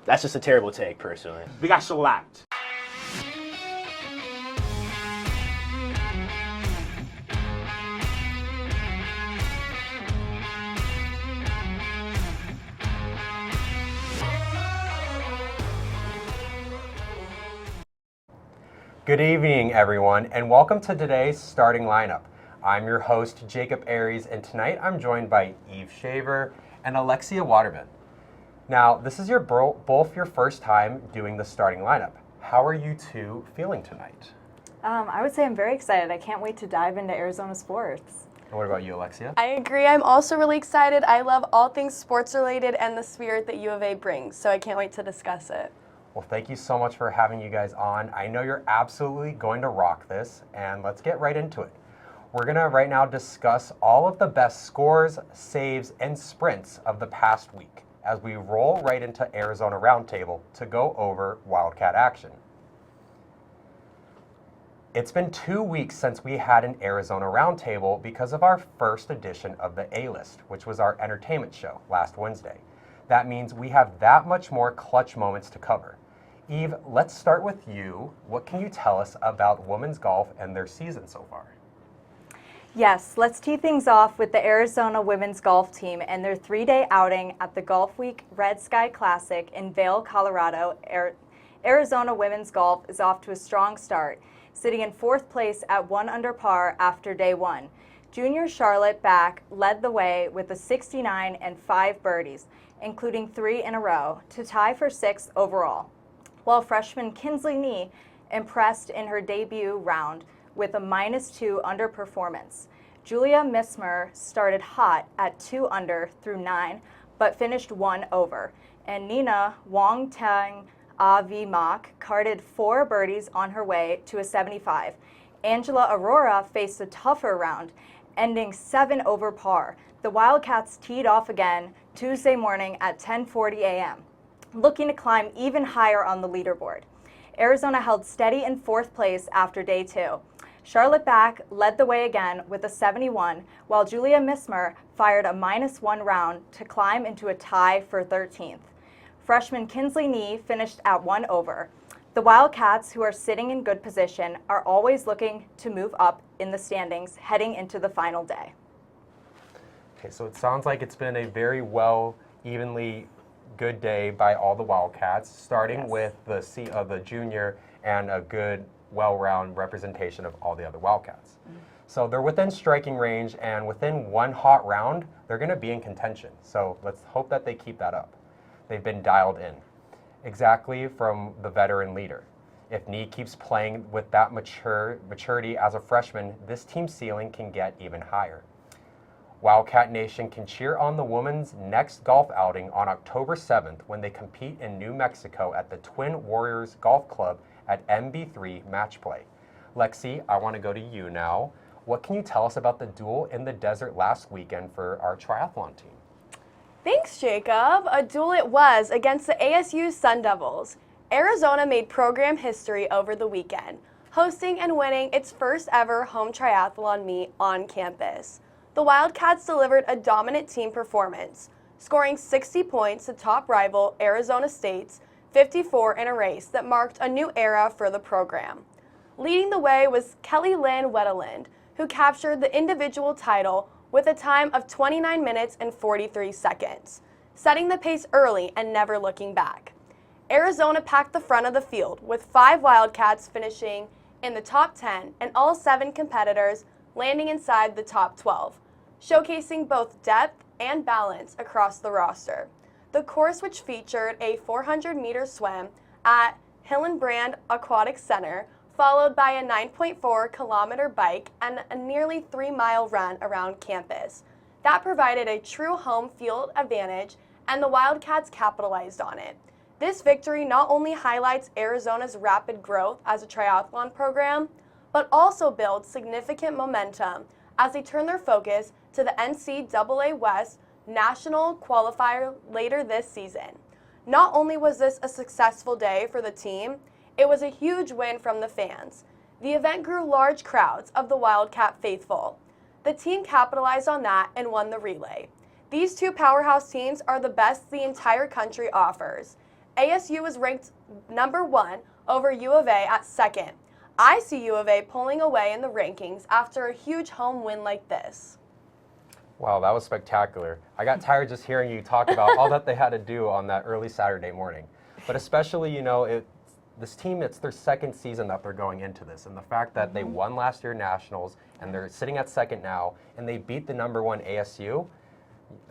That's just a terrible take, personally. We got shellacked. Good evening, everyone, and welcome to today's starting lineup. I'm your host, Jacob Aries, and tonight I'm joined by Eve Shaver and Alexia Waterman. Now, this is both your first time doing the starting lineup. How are you two feeling tonight? I would say I'm very excited. I can't wait to dive into Arizona sports. And what about you, Alexia? I agree. I'm also really excited. I love all things sports related and the spirit that U of A brings, so I can't wait to discuss it. Well, thank you so much for having you guys on. I know you're absolutely going to rock this, and let's get right into it. We're going to right now discuss all of the best scores, saves, and sprints of the past week as we roll right into Arizona Roundtable to go over Wildcat action. It's been 2 weeks since we had an Arizona Roundtable because of our first edition of the A-List, which was our entertainment show last Wednesday. That means we have that much more clutch moments to cover. Eve, let's start with you. What can you tell us about women's golf and their season so far? Yes, let's tee things off with the Arizona women's golf team and their 3-day outing at the Golf Week Red Sky Classic in Vail, Colorado. Arizona women's golf is off to a strong start, sitting in 4th place at 1 under par after day 1. Junior Charlotte Back led the way with a 69 and 5 birdies, including 3 in a row, to tie for 6th overall, while freshman Kinsley Nee impressed in her debut round with a -2 underperformance. Julia Mismer started hot at 2 under through 9, but finished 1 over, and Nina Wong Tang Avi Mok carded 4 birdies on her way to a 75. Angela Aurora faced a tougher round, ending 7 over par. The Wildcats teed off again Tuesday morning at 10:40 a.m., looking to climb even higher on the leaderboard. Arizona held steady in 4th place after day 2. Charlotte Back led the way again with a 71, while Julia Mismer fired a -1 round to climb into a tie for 13th. Freshman Kinsley Nee finished at 1 over. The Wildcats, who are sitting in good position, are always looking to move up in the standings heading into the final day. Okay, so it sounds like it's been a very evenly good day by all the Wildcats, starting with the junior and a good, well-round representation of all the other Wildcats. So they're within striking range, and within one hot round, they're going to be in contention. So let's hope that they keep that up. They've been dialed in, exactly from the veteran leader. If Nee keeps playing with that maturity as a freshman, this team's ceiling can get even higher. Wildcat Nation can cheer on the women's next golf outing on October 7th when they compete in New Mexico at the Twin Warriors Golf Club at MB3 Match Play. Lexi, I want to go to you now. What can you tell us about the duel in the desert last weekend for our triathlon team? Thanks, Jacob. A duel it was against the ASU Sun Devils. Arizona made program history over the weekend, hosting and winning its first ever home triathlon meet on campus. The Wildcats delivered a dominant team performance, scoring 60 points to top rival Arizona State's 54 in a race that marked a new era for the program. Leading the way was Kelly Lynn Wetteland, who captured the individual title with a time of 29 minutes and 43 seconds, setting the pace early and never looking back. Arizona packed the front of the field, with 5 Wildcats finishing in the top 10 and all 7 competitors landing inside the top 12. Showcasing both depth and balance across the roster. The course, which featured a 400-meter swim at Hillenbrand Aquatic Center, followed by a 9.4-kilometer bike and a nearly 3-mile run around campus. That provided a true home field advantage, and the Wildcats capitalized on it. This victory not only highlights Arizona's rapid growth as a triathlon program, but also builds significant momentum as they turn their focus to the NCAA West National Qualifier later this season. Not only was this a successful day for the team, it was a huge win from the fans. The event grew large crowds of the Wildcat faithful. The team capitalized on that and won the relay. These two powerhouse teams are the best the entire country offers, ASU was ranked number 1 over U of A at 2nd. I see U of A pulling away in the rankings after a huge home win like this. Wow, that was spectacular. I got tired just hearing you talk about all that they had to do on that early Saturday morning. But especially, this team, it's their second season that they're going into this. And the fact that they won last year Nationals and they're sitting at second now and they beat the number 1 ASU,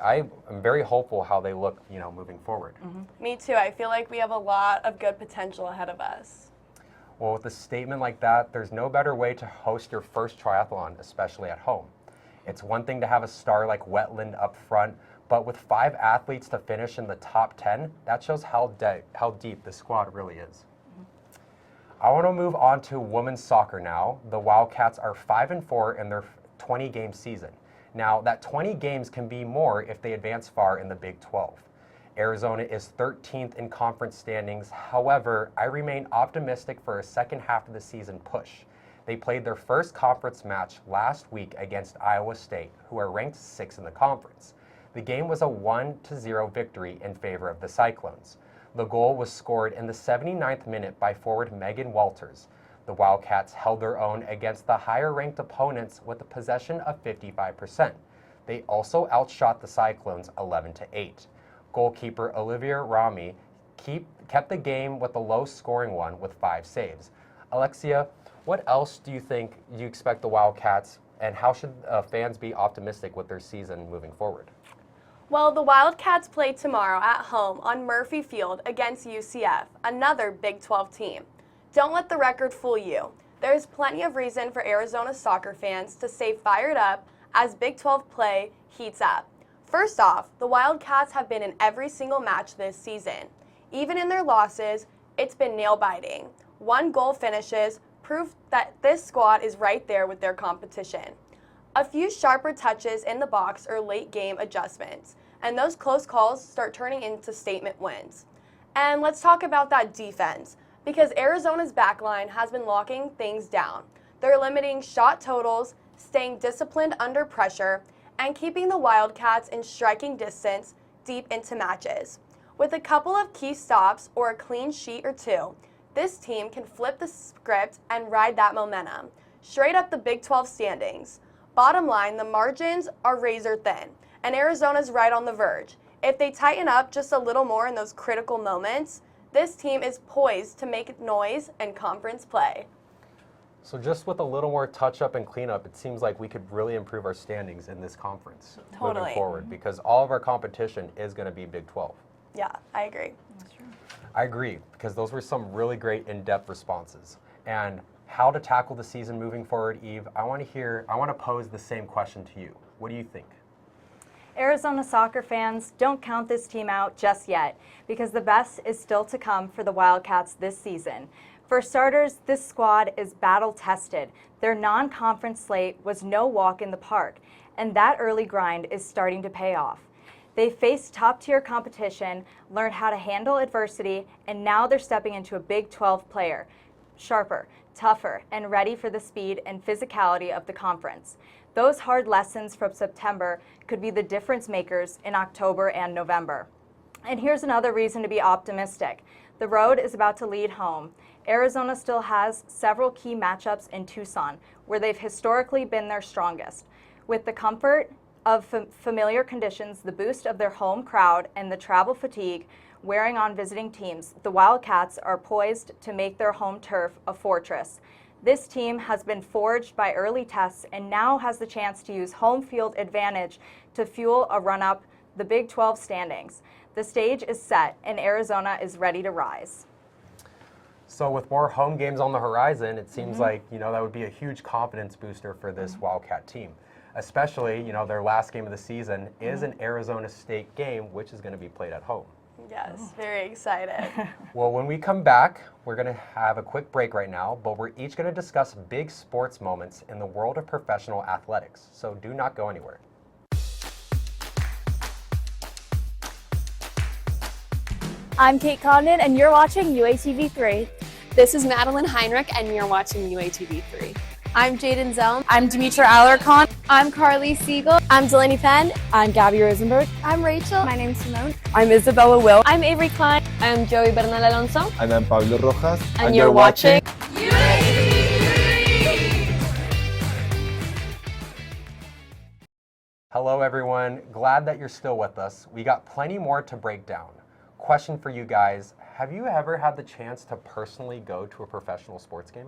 I am very hopeful how they look, moving forward. Me too. I feel like we have a lot of good potential ahead of us. Well, with a statement like that, there's no better way to host your first triathlon, especially at home. It's one thing to have a star like Wetland up front, but with 5 athletes to finish in the top 10, that shows how deep the squad really is. I want to move on to women's soccer now. The Wildcats are 5-4 in their 20-game season. Now, that 20 games can be more if they advance far in the Big 12. Arizona is 13th in conference standings. However, I remain optimistic for a second half of the season push. They played their first conference match last week against Iowa State, who are ranked 6th in the conference. The game was a 1-0 victory in favor of the Cyclones. The goal was scored in the 79th minute by forward Megan Walters. The Wildcats held their own against the higher-ranked opponents with a possession of 55%. They also outshot the Cyclones 11-8. Goalkeeper Olivia Rami kept the game with a low-scoring one with 5 saves. Alexia, what else do you expect the Wildcats, and how should fans be optimistic with their season moving forward? Well, the Wildcats play tomorrow at home on Murphy Field against UCF, another Big 12 team. Don't let the record fool you. There's plenty of reason for Arizona soccer fans to stay fired up as Big 12 play heats up. First off, the Wildcats have been in every single match this season. Even in their losses, it's been nail-biting. 1-goal finishes prove that this squad is right there with their competition. A few sharper touches in the box or late-game adjustments, and those close calls start turning into statement wins. And let's talk about that defense, because Arizona's backline has been locking things down. They're limiting shot totals, staying disciplined under pressure, and keeping the Wildcats in striking distance deep into matches. With a couple of key stops or a clean sheet or 2, this team can flip the script and ride that momentum straight up the Big 12 standings. Bottom line, the margins are razor thin, and Arizona's right on the verge. If they tighten up just a little more in those critical moments, this team is poised to make noise in conference play. So just with a little more touch-up and cleanup, it seems like we could really improve our standings in this conference moving forward, because all of our competition is going to be Big 12. Yeah, I agree. I agree, because those were some really great in-depth responses. And how to tackle the season moving forward, Eve, I want to pose the same question to you. What do you think? Arizona soccer fans, don't count this team out just yet, because the best is still to come for the Wildcats this season. For starters, this squad is battle-tested. Their non-conference slate was no walk in the park, and that early grind is starting to pay off. They faced top-tier competition, learned how to handle adversity, and now they're stepping into a Big 12 player, sharper, tougher, and ready for the speed and physicality of the conference. Those hard lessons from September could be the difference makers in October and November. And here's another reason to be optimistic. The road is about to lead home. Arizona still has several key matchups in Tucson, where they've historically been their strongest. With the comfort of familiar conditions, the boost of their home crowd, and the travel fatigue wearing on visiting teams, the Wildcats are poised to make their home turf a fortress. This team has been forged by early tests and now has the chance to use home field advantage to fuel a run-up the Big 12 standings. The stage is set and Arizona is ready to rise. So with more home games on the horizon, it seems like, that would be a huge confidence booster for this Wildcat team. Especially, their last game of the season is an Arizona State game, which is going to be played at home. Yes, very excited. Well, when we come back, we're going to have a quick break right now, but we're each going to discuss big sports moments in the world of professional athletics. So do not go anywhere. I'm Kate Condon, and you're watching UATV3. This is Madeline Heinrich, and you're watching UATV3. I'm Jaden Zelm. I'm Demetra Alarcon. I'm Carly Siegel. I'm Delaney Penn. I'm Gabby Rosenberg. I'm Rachel. My name's Simone. I'm Isabella Will. I'm Avery Klein. I'm Joey Bernal Alonso. And I'm Pablo Rojas. And you're watching Hello, everyone. Glad that you're still with us. We got plenty more to break down. Question for you guys. Have you ever had the chance to personally go to a professional sports game?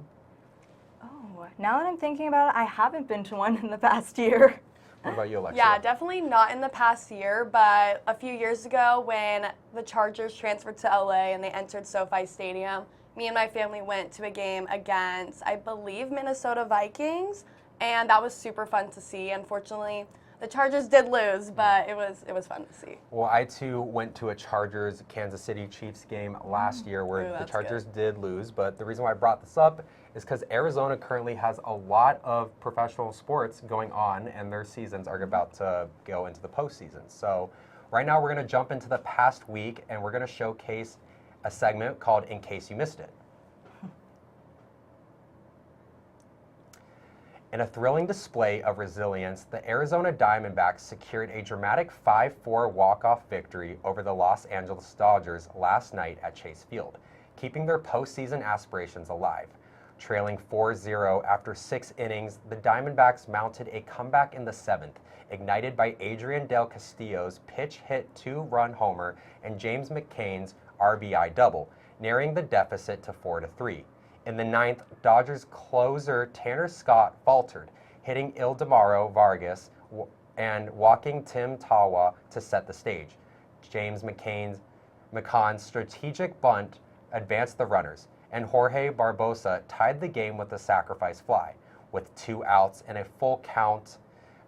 Oh, now that I'm thinking about it, I haven't been to one in the past year. What about you, Alexia? Yeah, definitely not in the past year, but a few years ago when the Chargers transferred to LA and they entered SoFi Stadium, me and my family went to a game against, I believe, Minnesota Vikings, and that was super fun to see. Unfortunately, the Chargers did lose, but it was fun to see. Well, I too went to a Chargers Kansas City Chiefs game last year where Ooh, the that's Chargers did lose, but the reason why I brought this up is because Arizona currently has a lot of professional sports going on and their seasons are about to go into the postseason. So right now we're going to jump into the past week and we're going to showcase a segment called In Case You Missed It. In a thrilling display of resilience, the Arizona Diamondbacks secured a dramatic 5-4 walk-off victory over the Los Angeles Dodgers last night at Chase Field, keeping their postseason aspirations alive. Trailing 4-0 after 6 innings, the Diamondbacks mounted a comeback in the 7th, ignited by Adrian Del Castillo's pitch-hit 2-run homer and James McCain's RBI double, narrowing the deficit to 4-3. In the 9th, Dodgers closer Tanner Scott faltered, hitting Ildemaro Vargas and walking Tim Tawa to set the stage. James McCann's strategic bunt advanced the runners, and Jorge Barbosa tied the game with a sacrifice fly. With 2 outs and a full count,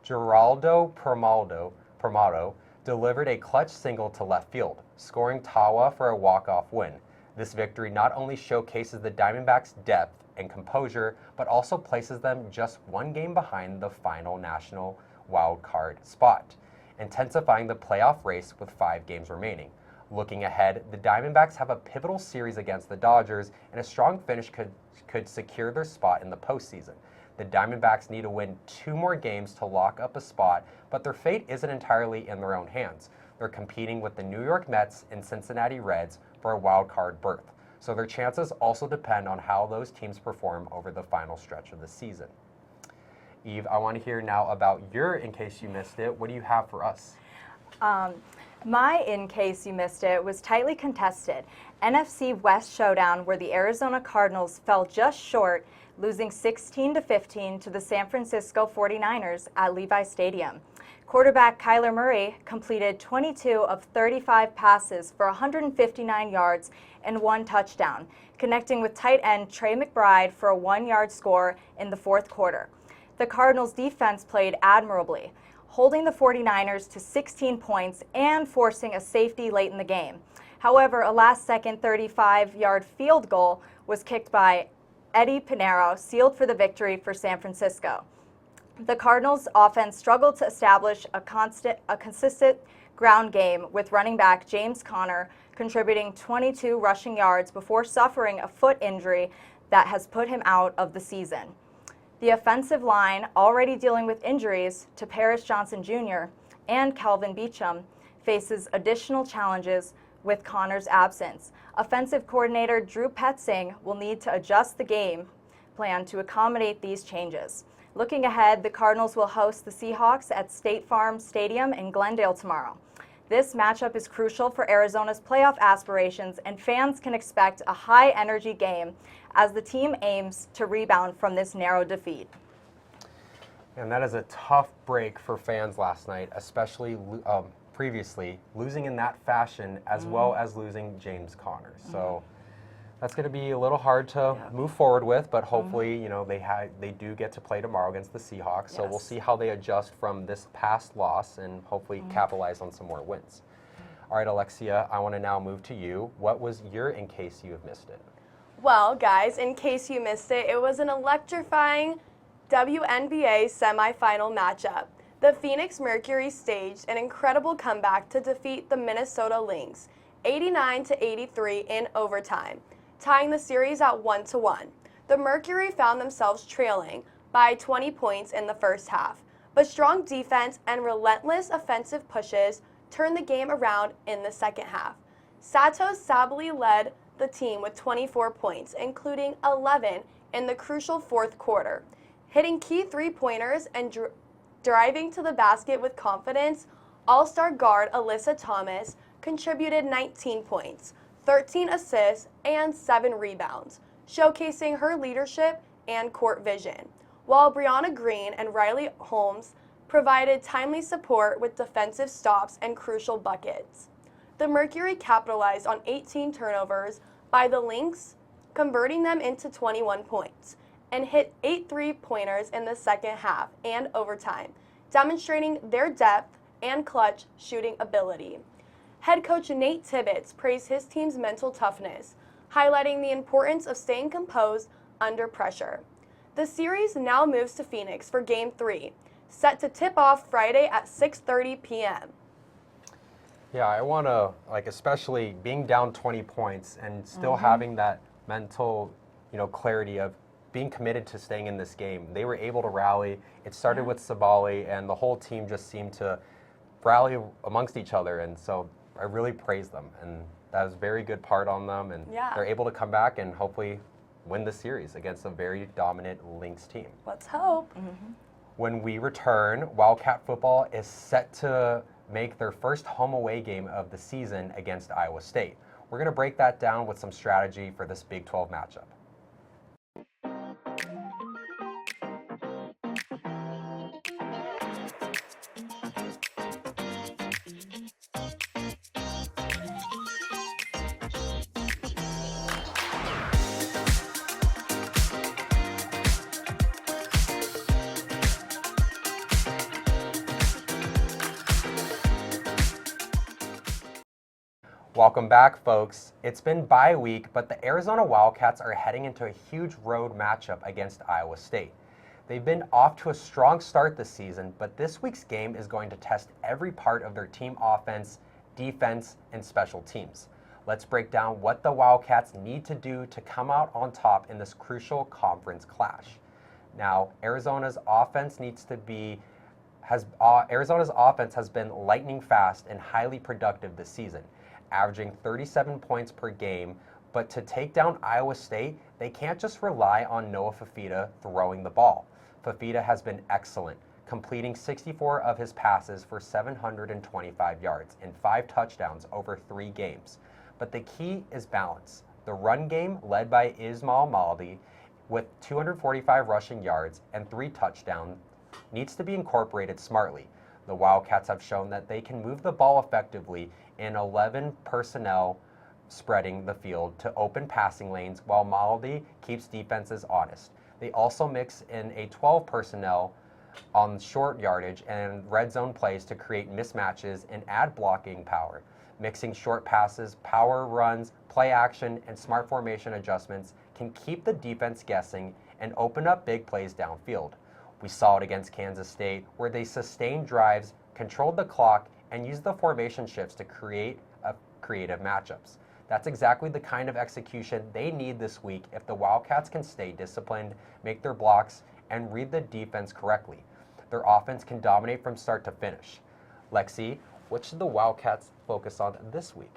Geraldo Permado delivered a clutch single to left field, scoring Tawa for a walk-off win. This victory not only showcases the Diamondbacks' depth and composure, but also places them just 1 game behind the final national wild card spot, intensifying the playoff race with 5 games remaining. Looking ahead, the Diamondbacks have a pivotal series against the Dodgers, and a strong finish could secure their spot in the postseason. The Diamondbacks need to win 2 more games to lock up a spot, but their fate isn't entirely in their own hands. They're competing with the New York Mets and Cincinnati Reds for a wild card berth, so their chances also depend on how those teams perform over the final stretch of the season. Eve, I want to hear now about your In Case You Missed It. What do you have for us? My In Case You Missed It was tightly contested. NFC West showdown where the Arizona Cardinals fell just short, losing 16-15 to the San Francisco 49ers at Levi Stadium. Quarterback Kyler Murray completed 22 of 35 passes for 159 yards and 1 touchdown, connecting with tight end Trey McBride for a 1-yard score in the 4th quarter. The Cardinals' defense played admirably, holding the 49ers to 16 points and forcing a safety late in the game. However, a last-second 35-yard field goal was kicked by Eddie Pinheiro, sealed for the victory for San Francisco. The Cardinals' offense struggled to establish a consistent ground game, with running back James Conner contributing 22 rushing yards before suffering a foot injury that has put him out of the season. The offensive line, already dealing with injuries to Paris Johnson Jr. and Calvin Beachum, faces additional challenges with Conner's absence. Offensive coordinator Drew Petzing will need to adjust the game plan to accommodate these changes. Looking ahead, the Cardinals will host the Seahawks at State Farm Stadium in Glendale tomorrow. This matchup is crucial for Arizona's playoff aspirations, and fans can expect a high-energy game as the team aims to rebound from this narrow defeat. And that is a tough break for fans last night, especially previously, losing in that fashion as well as losing James Conner. So that's going to be a little hard to move forward with, but hopefully, you know, they do get to play tomorrow against the Seahawks. So we'll see how they adjust from this past loss and hopefully capitalize on some more wins. All right, Alexia, I want to now move to you. What was your In Case You Have Missed It? Well, guys, in case you missed it, it was an electrifying WNBA semifinal matchup. The Phoenix Mercury staged an incredible comeback to defeat the Minnesota Lynx, 89-83 in overtime, tying the series at 1-1. The Mercury found themselves trailing by 20 points in the first half, but strong defense and relentless offensive pushes turned the game around in the second half. Santos Sabally led the team with 24 points, including 11 in the crucial fourth quarter. Hitting key three-pointers and driving to the basket with confidence, All-Star guard Alyssa Thomas contributed 19 points, 13 assists, and 7 rebounds, showcasing her leadership and court vision, while Brianna Green and Riley Holmes provided timely support with defensive stops and crucial buckets. The Mercury capitalized on 18 turnovers by the Lynx, converting them into 21 points, and hit 8 three-pointers in the second half and overtime, demonstrating their depth and clutch shooting ability. Head coach Nate Tibbetts praised his team's mental toughness, highlighting the importance of staying composed under pressure. The series now moves to Phoenix for Game 3, set to tip off Friday at 6:30 p.m. Yeah, I want to, especially being down 20 points and still having that mental, clarity of being committed to staying in this game. They were able to rally. It started with Sabally, and the whole team just seemed to rally amongst each other, and so I really praise them, and that was a very good part on them, and they're able to come back and hopefully win the series against a very dominant Lynx team. Let's hope. When we return, Wildcat football is set to make their first home away game of the season against Iowa State. We're going to break that down with some strategy for this Big 12 matchup. Welcome back, folks. It's been bye week, but the Arizona Wildcats are heading into a huge road matchup against Iowa State. They've been off to a strong start this season, but this week's game is going to test every part of their team offense, defense, and special teams. Let's break down what the Wildcats need to do to come out on top in this crucial conference clash. Now, Arizona's offense has been lightning fast and highly productive this season, averaging 37 points per game, but to take down Iowa State, they can't just rely on Noah Fafita throwing the ball. Fafita has been excellent, completing 64 of his passes for 725 yards and 5 touchdowns over 3 games. But the key is balance. The run game, led by Ismail Maldi, with 245 rushing yards and 3 touchdowns, needs to be incorporated smartly. The Wildcats have shown that they can move the ball effectively in 11 personnel spreading the field to open passing lanes while Maldi keeps defenses honest. They also mix in a 12 personnel on short yardage and red zone plays to create mismatches and add blocking power. Mixing short passes, power runs, play action, and smart formation adjustments can keep the defense guessing and open up big plays downfield. We saw it against Kansas State, where they sustained drives, controlled the clock, and used the formation shifts to create creative matchups. That's exactly the kind of execution they need this week if the Wildcats can stay disciplined, make their blocks, and read the defense correctly. Their offense can dominate from start to finish. Lexi, what should the Wildcats focus on this week?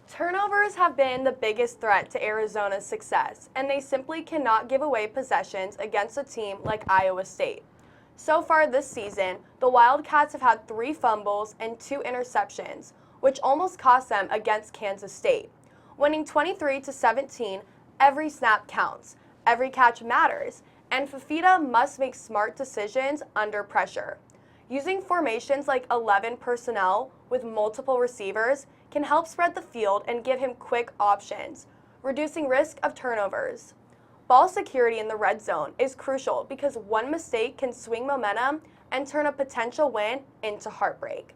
Turnovers have been the biggest threat to Arizona's success, and they simply cannot give away possessions against a team like Iowa State. So far this season, the Wildcats have had 3 fumbles and 2 interceptions, which almost cost them against Kansas State. Winning 23-17, every snap counts, every catch matters, and Fafita must make smart decisions under pressure. Using formations like 11 personnel with multiple receivers can help spread the field and give him quick options, reducing risk of turnovers. Ball security in the red zone is crucial because one mistake can swing momentum and turn a potential win into heartbreak.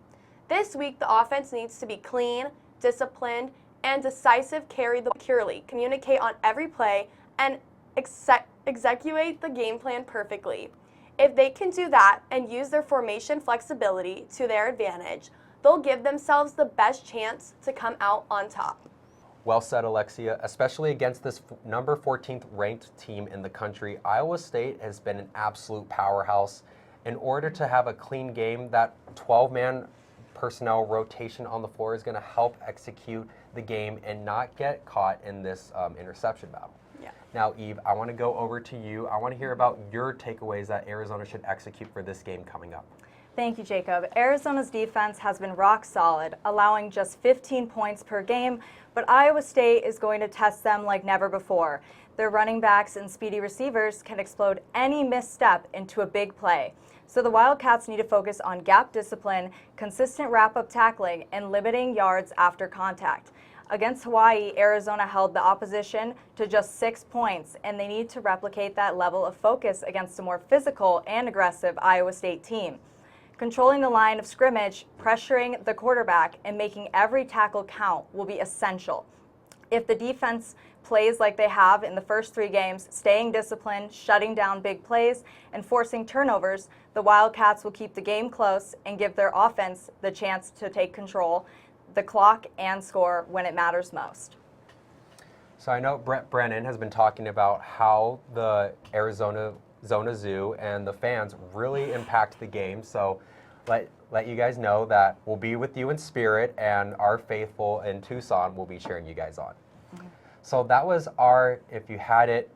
This week, the offense needs to be clean, disciplined, and decisive, carry the ball securely, communicate on every play, and execute the game plan perfectly. If they can do that and use their formation flexibility to their advantage, they'll give themselves the best chance to come out on top. Well said, Alexia. Especially against this number 14th ranked team in the country, Iowa State has been an absolute powerhouse, In order to have a clean game, that 12-man personnel rotation on the floor is going to help execute the game and not get caught in this interception battle. Yeah. Now, Eve, I want to go over to you. I want to hear about your takeaways that Arizona should execute for this game coming up. Thank you, Jacob. Arizona's defense has been rock solid, allowing just 15 points per game, but Iowa State is going to test them like never before. Their running backs and speedy receivers can explode any misstep into a big play. So the Wildcats need to focus on gap discipline, consistent wrap-up tackling, and limiting yards after contact. Against Hawaii, Arizona held the opposition to just 6 points, and they need to replicate that level of focus against a more physical and aggressive Iowa State team. Controlling the line of scrimmage, pressuring the quarterback, and making every tackle count will be essential. If the defense plays like they have in the first 3 games, staying disciplined, shutting down big plays, and forcing turnovers, the Wildcats will keep the game close and give their offense the chance to take control, the clock, and score when it matters most. So I know Brett Brennan has been talking about how the Arizona Zona Zoo and the fans really impact the game. So let you guys know that we'll be with you in spirit, and our faithful in Tucson will be cheering you guys on. So that was our, if you had it,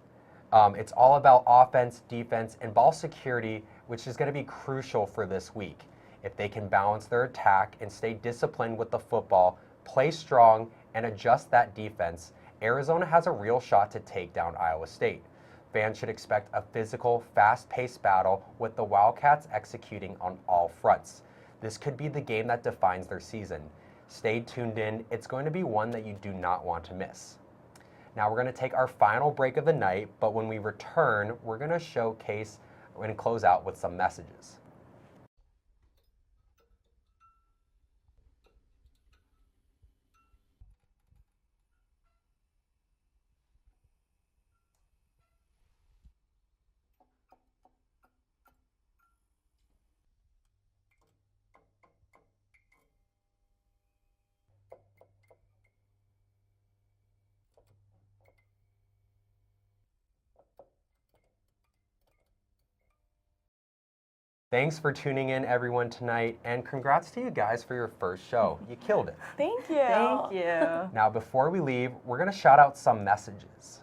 it's all about offense, defense, and ball security, which is going to be crucial for this week. If they can balance their attack and stay disciplined with the football, play strong, and adjust that defense, Arizona has a real shot to take down Iowa State. Fans should expect a physical, fast-paced battle with the Wildcats executing on all fronts. This could be the game that defines their season. Stay tuned in. It's going to be one that you do not want to miss. Now we're going to take our final break of the night, but when we return, we're going to showcase and close out with some messages. Thanks for tuning in, everyone, tonight, and congrats to you guys for your first show. You killed it. Thank you. Thank you. Now, before we leave, we're going to shout out some messages.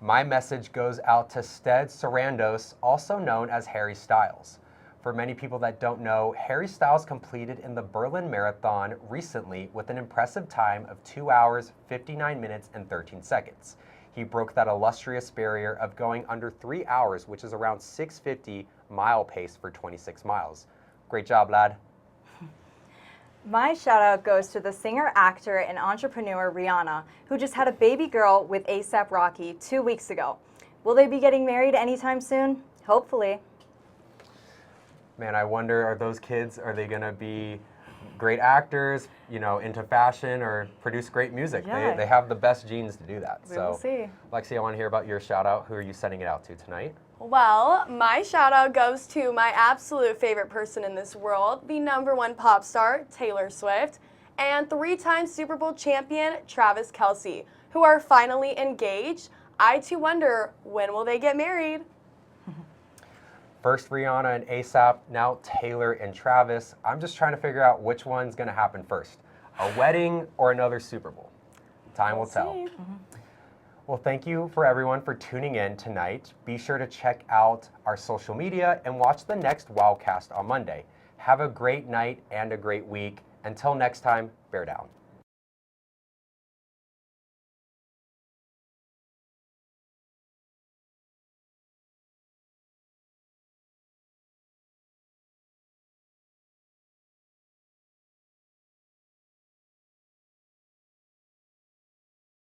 My message goes out to Stead Sarandos, also known as Harry Styles. For many people that don't know, Harry Styles competed in the Berlin Marathon recently with an impressive time of 2 hours, 59 minutes, and 13 seconds. He broke that illustrious barrier of going under 3 hours, which is around 650 mile pace for 26 miles. Great job, lad. My shout out goes to the singer, actor, and entrepreneur Rihanna, who just had a baby girl with A$AP Rocky 2 weeks ago. Will they be getting married anytime soon? Hopefully. Man, I wonder, are those kids, are they going to be great actors, you know, into fashion, or produce great music? Yeah. They have the best genes to do that. We will see. Lexi, I want to hear about your shout out. Who are you sending it out to tonight? Well, my shout out goes to my absolute favorite person in this world, the #1 pop star, Taylor Swift, and 3-time Super Bowl champion, Travis Kelce, who are finally engaged. I too wonder, when will they get married? First Rihanna and A$AP, now Taylor and Travis. I'm just trying to figure out which one's going to happen first, a wedding or another Super Bowl. Time will tell. See. Well, thank you for everyone for tuning in tonight. Be sure to check out our social media and watch the next Wildcast on Monday. Have a great night and a great week. Until next time, bear down.